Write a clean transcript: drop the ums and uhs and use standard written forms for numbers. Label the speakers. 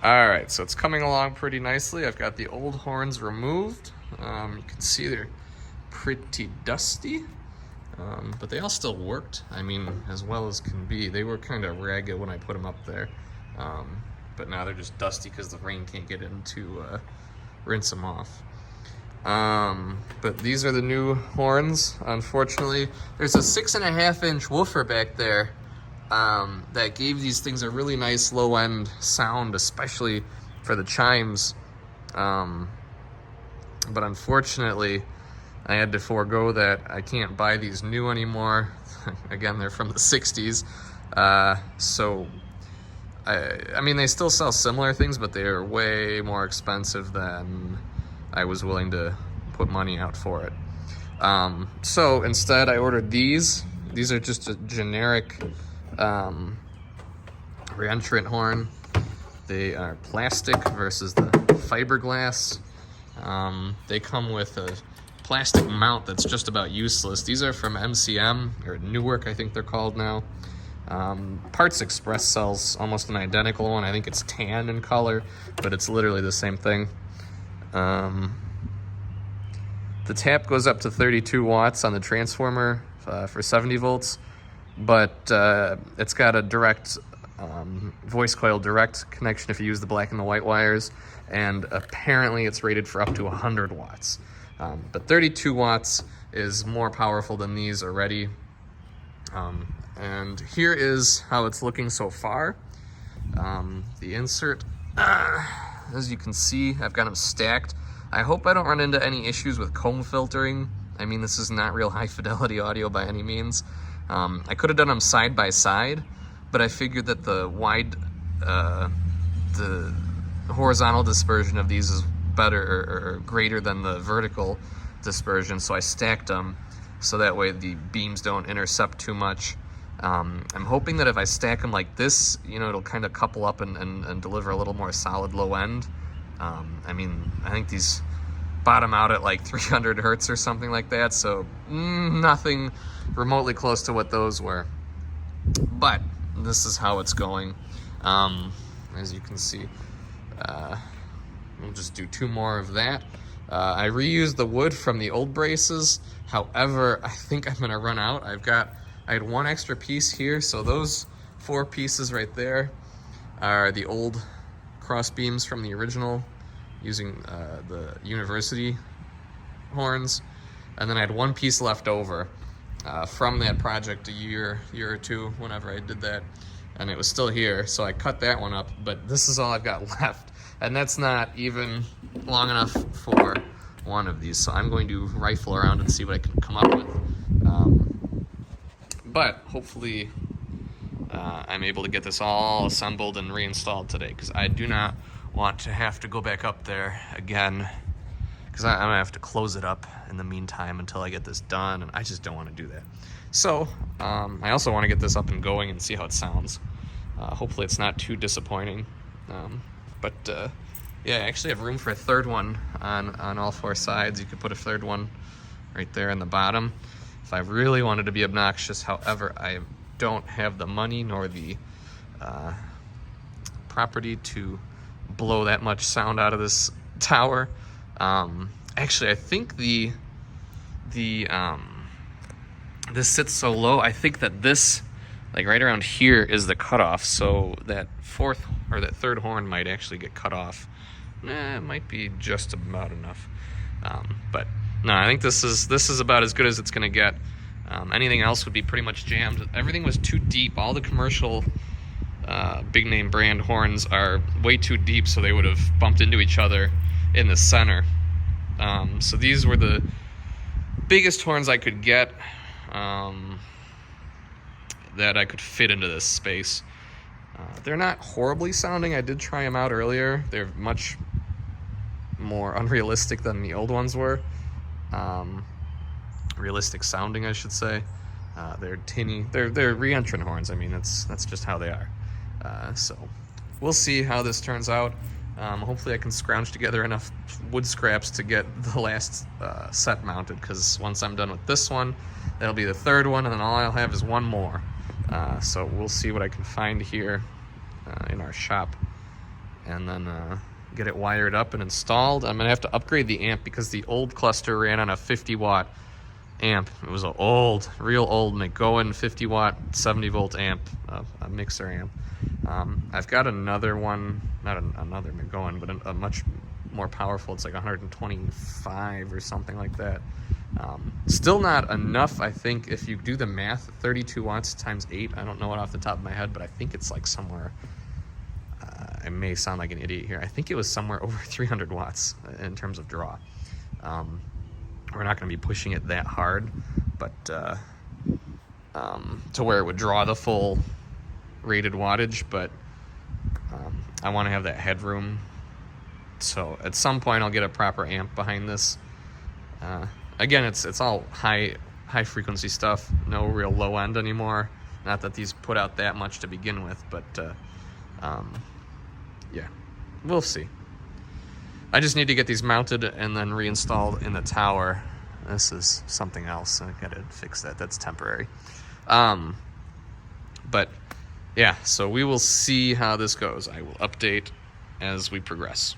Speaker 1: All right, so it's coming along pretty nicely. I've got the old horns removed. You can see they're pretty dusty, but they all still worked. I mean, as well as can be. They were kind of ragged when I put them up there, but now they're just dusty because the rain can't get in to rinse them off. But these are the new horns. Unfortunately, there's a 6.5-inch woofer back there that gave these things a really nice low-end sound, especially for the chimes. But unfortunately, I had to forego that. I can't buy these new anymore. Again, they're from the 60s. I mean, they still sell similar things, but they are way more expensive than I was willing to put money out for it. So instead, I ordered these. These are just a generic reentrant horn. They are plastic versus the fiberglass. They come with a plastic mount that's just about useless. These are from MCM, or Newark, I think they're called now. Parts Express sells almost an identical one. I think it's tan in color, but it's literally the same thing. The tap goes up to 32 watts on the transformer for 70 volts, but it's got a direct voice coil direct connection if you use the black and the white wires, and apparently it's rated for up to 100 watts. But 32 watts is more powerful than these already. And here is how it's looking so far. The insert, as you can see, I've got them stacked. I hope I don't run into any issues with comb filtering. I mean, this is not real high fidelity audio by any means. I could have done them side by side, but I figured that the horizontal dispersion of these is better or greater than the vertical dispersion, so I stacked them so that way the beams don't intercept too much. I'm hoping that if I stack them like this, you know, it'll kind of couple up and deliver a little more solid low end. I mean, I think these bottom out at like 300 hertz or something like that, so nothing remotely close to what those were. But this is how it's going. As you can see, we'll just do 2 more of that. I reused the wood from the old braces. However, I think I'm gonna run out. I had 1 extra piece here, so those 4 pieces right there are the old cross beams from the original, using the university horns. And then I had 1 piece left over from that project a year or two, whenever I did that, and it was still here, so I cut that one up, but this is all I've got left, and that's not even long enough for 1 of these, so I'm going to rifle around and see what I can come up with. But hopefully I'm able to get this all assembled and reinstalled today, because I do not want to have to go back up there again, because I'm gonna have to close it up in the meantime until I get this done, and I just don't want to do that. So I also want to get this up and going and see how it sounds. Hopefully it's not too disappointing. Yeah, I actually have room for a 3rd one on all 4 sides. You could put a 3rd one right there in the bottom if I really wanted to be obnoxious. However, I don't have the money nor the property to blow that much sound out of this tower. Actually, I think this sits so low, I think that this, like right around here, is the cutoff, so that 4th or that 3rd horn might actually get cut off. It might be just about enough. But no, I think this is about as good as it's gonna get. Anything else would be pretty much jammed. Everything was too deep. All the commercial big name brand horns are way too deep, so they would have bumped into each other in the center. So these were the biggest horns I could get that I could fit into this space. They're not horribly sounding. I did try them out earlier. They're much more unrealistic than the old ones were. Realistic sounding, I should say. They're tinny. They're reentrant horns. I mean, that's just how they are. So we'll see how this turns out. Hopefully I can scrounge together enough wood scraps to get the last set mounted, because once I'm done with this one, that'll be the 3rd one, and then all I'll have is 1 more. So we'll see what I can find here in our shop and then get it wired up and installed. I'm gonna have to upgrade the amp because the old cluster ran on a 50-watt amp. It was an old, real old McGowan 50-watt 70-volt amp, a mixer amp. I've got another one, not another McGowan, but a much more powerful. It's like 125 or something like that. Still not enough, I think, if you do the math. 32 watts times 8, I don't know it off the top of my head, but I think it's like somewhere, I may sound like an idiot here, I think it was somewhere over 300 watts in terms of draw. We're not going to be pushing it that hard, but to where it would draw the full rated wattage, but I want to have that headroom. So at some point I'll get a proper amp behind this. Again, it's all high frequency stuff, no real low end anymore. Not that these put out that much to begin with, but yeah, we'll see. I just need to get these mounted and then reinstalled in the tower. This is something else. I gotta fix that. That's temporary. But yeah, so we will see how this goes. I will update as we progress.